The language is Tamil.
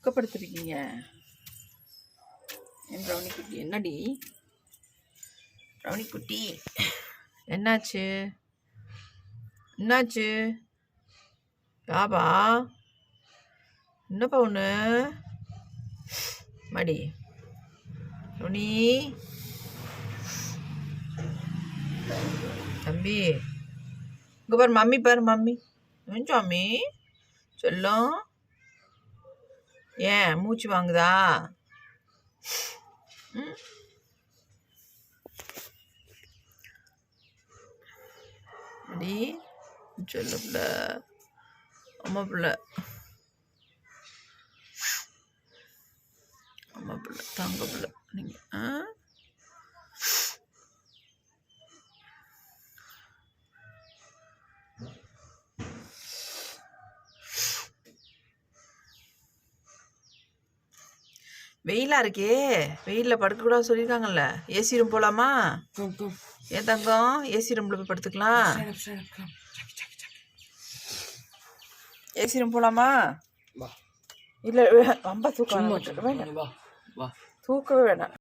துக்கப்படுத்திருக்கீங்க என் ப்ரௌனி குட்டி. என்னடி ப்ரௌனி குட்டி, என்னாச்சு என்னாச்சு பாபா? என்னப்பா ஒன்று மடி ப்ரௌனி தம்பி, இங்கே பாரு மம்மி, பாரு மம்மி. சாமி சொல்லும். ஏன் மூச்சு வாங்குதா? அடி சொல்ல பிள்ளை, அம்மா பிள்ளை, அம்மா பிள்ளை, தங்க பிள்ளை நீங்கள். வெயிலாக இருக்கே, வெயிலில் படுக்கக்கூடாது சொல்லியிருக்காங்கல்ல. ஏசி ரூம் போகலாமா? ஏன் தங்கம், ஏசி ரூமில் போய் படுத்துக்கலாம். ஏசி ரூம் போகலாமா? இல்லை ரொம்ப தூக்கம் வேண்டாம், தூக்கவே வேணாம்.